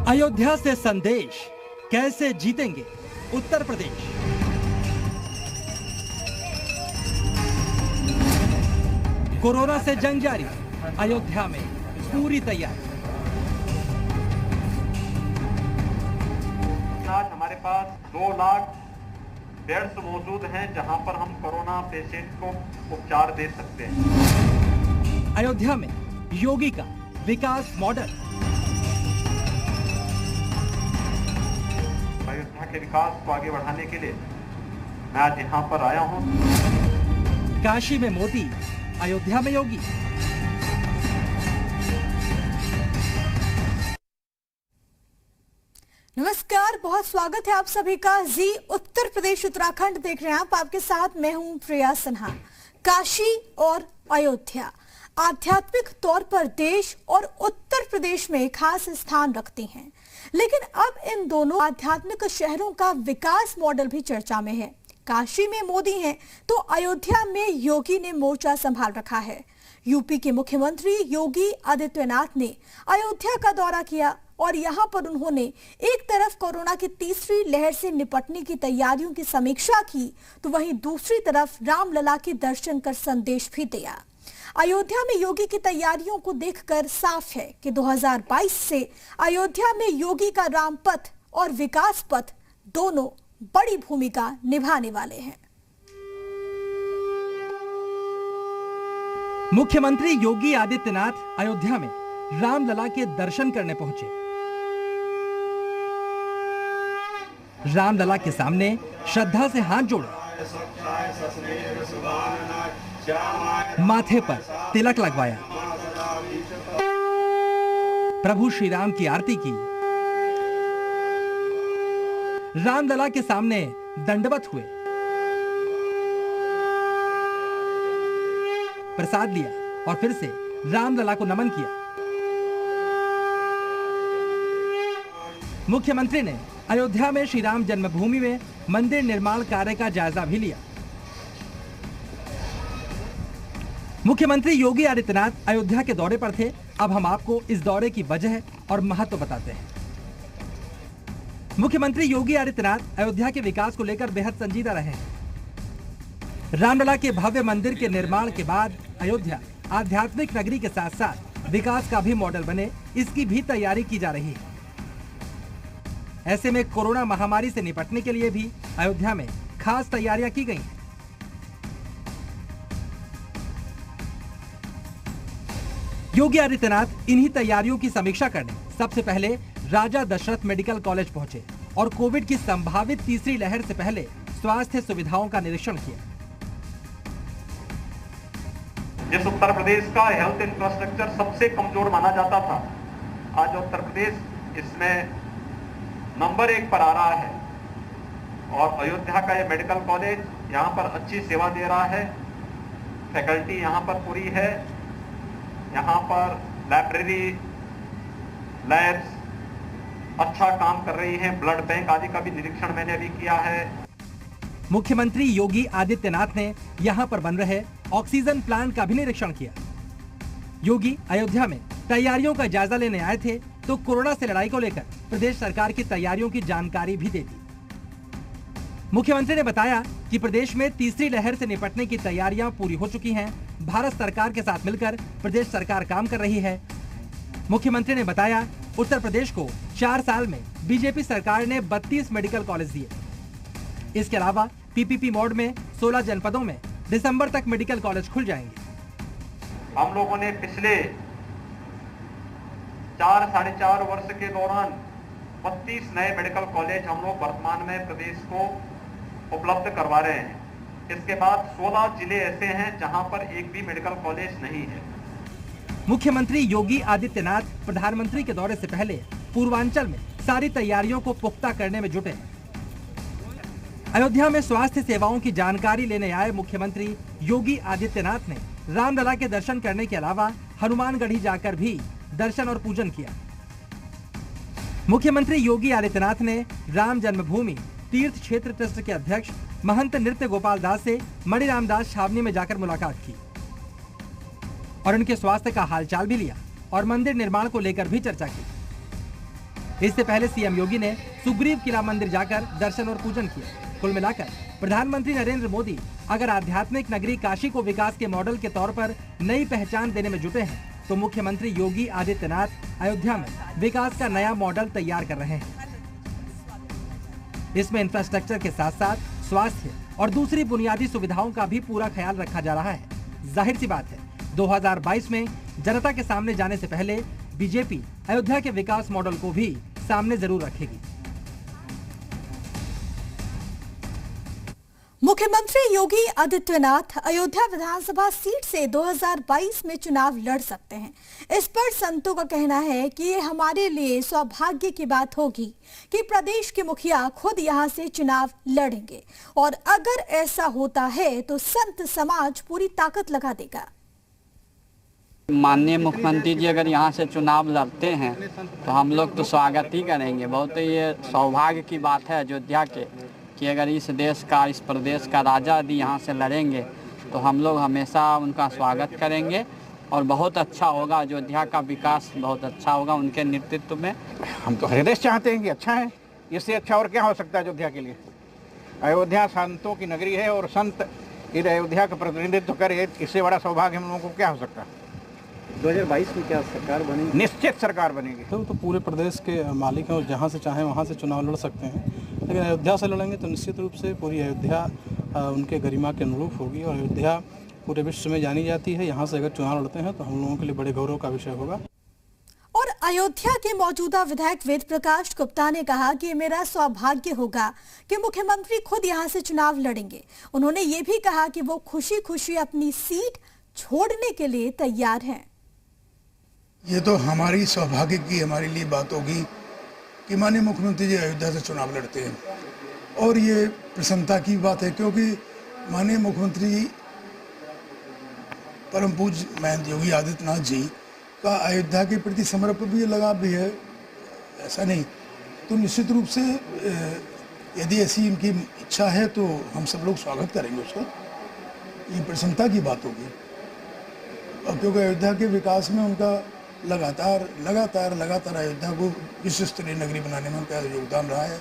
अयोध्या से संदेश, कैसे जीतेंगे उत्तर प्रदेश। कोरोना से जंग जारी, अयोध्या में पूरी तैयारी। आज हमारे पास 2 लाख बेड्स मौजूद हैं जहां पर हम कोरोना पेशेंट को उपचार दे सकते हैं। अयोध्या में योगी का विकास मॉडल। अयोध्या के विकास को आगे बढ़ाने के लिए मैं आज यहाँ पर आया हूँ। काशी में मोदी, अयोध्या में योगी। नमस्कार, बहुत स्वागत है आप सभी का। जी उत्तर प्रदेश उत्तराखंड देख रहे हैं आप। आपके साथ मैं हूं प्रिया सिन्हा। काशी और अयोध्या आध्यात्मिक तौर पर देश और उत्तर प्रदेश में खास स्थान रखती हैं, लेकिन अब इन दोनों आध्यात्मिक शहरों का विकास मॉडल भी चर्चा में है। काशी में मोदी हैं तो अयोध्या में योगी ने मोर्चा संभाल रखा है। यूपी के मुख्यमंत्री योगी आदित्यनाथ ने अयोध्या का दौरा किया और यहां पर उन्होंने एक तरफ कोरोना की तीसरी लहर से निपटने की तैयारियों की समीक्षा की, तो वहीं दूसरी तरफ रामलला के दर्शन कर संदेश भी दिया। अयोध्या में योगी की तैयारियों को देखकर साफ है कि 2022 से अयोध्या में योगी का राम पथ और विकास पथ दोनों बड़ी भूमिका निभाने वाले हैं। मुख्यमंत्री योगी आदित्यनाथ अयोध्या में रामलला के दर्शन करने पहुंचे। रामलला के सामने श्रद्धा से हाथ जोड़े, माथे पर तिलक लगवाया, प्रभु श्री राम की आरती की, रामलला के सामने दंडवत हुए, प्रसाद लिया और फिर से रामलला को नमन किया। मुख्यमंत्री ने अयोध्या में श्री राम जन्मभूमि में मंदिर निर्माण कार्य का जायजा भी लिया। मुख्यमंत्री योगी आदित्यनाथ अयोध्या के दौरे पर थे। अब हम आपको इस दौरे की वजह और महत्व बताते हैं। मुख्यमंत्री योगी आदित्यनाथ अयोध्या के विकास को लेकर बेहद संजीदा रहे हैं। रामलला के भव्य मंदिर के निर्माण के बाद अयोध्या आध्यात्मिक नगरी के साथ साथ विकास का भी मॉडल बने, इसकी भी तैयारी की जा रही है। ऐसे में कोरोना महामारी से निपटने के लिए भी अयोध्या में खास तैयारियां की गई हैं। योगी आदित्यनाथ इन्हीं तैयारियों की समीक्षा करने सबसे पहले राजा दशरथ मेडिकल कॉलेज पहुंचे और कोविड की संभावित तीसरी लहर से पहले स्वास्थ्य सुविधाओं का निरीक्षण किया। जिस उत्तर प्रदेश का हेल्थ इंफ्रास्ट्रक्चर सबसे कमजोर माना जाता था, आज उत्तर प्रदेश इसमें नंबर 1 पर आ रहा है और अयोध्या का ये मेडिकल कॉलेज यहाँ पर अच्छी सेवा दे रहा है। फैकल्टी यहाँ पर पूरी है, यहाँ पर लाइब्रेरी, लैब्स अच्छा काम कर रही हैं। ब्लड बैंक आदि का भी निरीक्षण मैंने अभी किया है। मुख्यमंत्री योगी आदित्यनाथ ने यहाँ पर बन रहे ऑक्सीजन प्लांट का भी निरीक्षण किया। योगी अयोध्या में तैयारियों का जायजा लेने आए थे तो कोरोना से लड़ाई को लेकर प्रदेश सरकार की तैयारियों की जानकारी भी दे दी। मुख्यमंत्री ने बताया कि प्रदेश में तीसरी लहर से निपटने की तैयारियां पूरी हो चुकी हैं। भारत सरकार के साथ मिलकर प्रदेश सरकार काम कर रही है। मुख्यमंत्री ने बताया उत्तर प्रदेश को 4 साल में बीजेपी सरकार ने 32 मेडिकल कॉलेज दिए। इसके अलावा पीपीपी मोड में 16 जनपदों में दिसंबर तक मेडिकल कॉलेज खुल जाएंगे। हम लोगों ने पिछले 4-4.5 वर्ष के दौरान 32 नए मेडिकल कॉलेज हम लोग वर्तमान में प्रदेश को उपलब्ध करवा रहे हैं। इसके बाद 16 जिले ऐसे हैं जहां पर एक भी मेडिकल कॉलेज नहीं है। मुख्यमंत्री योगी आदित्यनाथ प्रधानमंत्री के दौरे से पहले पूर्वांचल में सारी तैयारियों को पुख्ता करने में जुटे हैं। अयोध्या में स्वास्थ्य सेवाओं की जानकारी लेने आए मुख्यमंत्री योगी आदित्यनाथ ने रामलला के दर्शन करने के अलावा हनुमानगढ़ी जाकर भी दर्शन और पूजन किया। मुख्यमंत्री योगी आदित्यनाथ ने राम जन्मभूमि तीर्थ क्षेत्र ट्रस्ट के अध्यक्ष महंत नृत्य गोपाल दास से मणिराम दास छावनी में जाकर मुलाकात की और उनके स्वास्थ्य का हालचाल भी लिया और मंदिर निर्माण को लेकर भी चर्चा की। इससे पहले सीएम योगी ने सुग्रीव किला मंदिर जाकर दर्शन और पूजन किया। कुल मिलाकर प्रधानमंत्री नरेंद्र मोदी अगर आध्यात्मिक नगरी काशी को विकास के मॉडल के तौर पर नई पहचान देने में जुटे हैं, तो मुख्यमंत्री योगी आदित्यनाथ अयोध्या में विकास का नया मॉडल तैयार कर रहे हैं। इसमें इंफ्रास्ट्रक्चर के साथ साथ स्वास्थ्य और दूसरी बुनियादी सुविधाओं का भी पूरा ख्याल रखा जा रहा है। जाहिर सी बात है, 2022 में जनता के सामने जाने से पहले बीजेपी अयोध्या के विकास मॉडल को भी सामने जरूर रखेगी। मुख्यमंत्री योगी आदित्यनाथ अयोध्या विधानसभा सीट से 2022 में चुनाव लड़ सकते हैं। इस पर संतों का कहना है कि ये हमारे लिए सौभाग्य की बात होगी कि प्रदेश के मुखिया खुद यहां से चुनाव लड़ेंगे, और अगर ऐसा होता है तो संत समाज पूरी ताकत लगा देगा। माननीय मुख्यमंत्री जी अगर यहाँ से चुनाव लड़ते हैं तो हम लोग तो स्वागत ही करेंगे। बहुत ही ये सौभाग्य की बात है अयोध्या के कि अगर इस देश का, इस प्रदेश का राजा यदि यहाँ से लड़ेंगे तो हम लोग हमेशा उनका स्वागत करेंगे और बहुत अच्छा होगा। अयोध्या का विकास बहुत अच्छा होगा उनके नेतृत्व में। हम तो हर देश चाहते हैं कि अच्छा है, इससे अच्छा और क्या हो सकता है अयोध्या के लिए। अयोध्या संतों की नगरी है और संत इस अयोध्या का प्रतिनिधित्व करे, इससे बड़ा सौभाग्य हम लोगों को क्या हो सकता है। 2022 में क्या सरकार बनेगी? निश्चित सरकार बनेगी। तो पूरे प्रदेश के मालिक हैं और जहाँ से चाहें वहाँ से चुनाव लड़ सकते हैं, लेकिन अयोध्या से लड़ेंगे तो निश्चित रूप से पूरी अयोध्या उनके गरिमा के अनुरूप होगी और अयोध्या पूरे विश्व में जानी जाती है। यहाँ से अगर चुनाव लड़ते हैं तो हम लोगों के लिए बड़े गौरव का विषय होगा। और अयोध्या के मौजूदा विधायक वेद प्रकाश गुप्ता ने कहा कि मेरा सौभाग्य होगा कि मुख्यमंत्री खुद यहाँ से चुनाव लड़ेंगे। उन्होंने ये भी कहा कि वो खुशी खुशी अपनी सीट छोड़ने के लिए तैयार हैं। ये तो हमारी सौभाग्य की हमारे लिए बात होगी कि माननीय मुख्यमंत्री जी अयोध्या से चुनाव लड़ते हैं, और ये प्रसन्नता की बात है क्योंकि माननीय मुख्यमंत्री परम पूज्य महंत योगी आदित्यनाथ जी का अयोध्या के प्रति समर्पण भी, लगाव भी है, ऐसा नहीं। तो निश्चित रूप से यदि ऐसी इनकी इच्छा है तो हम सब लोग स्वागत करेंगे उसका। ये प्रसन्नता की बात होगी, और क्योंकि अयोध्या के विकास में उनका लगातार अयोध्या को विश्व स्तरीय नगरी बनाने में उनका योगदान रहा है।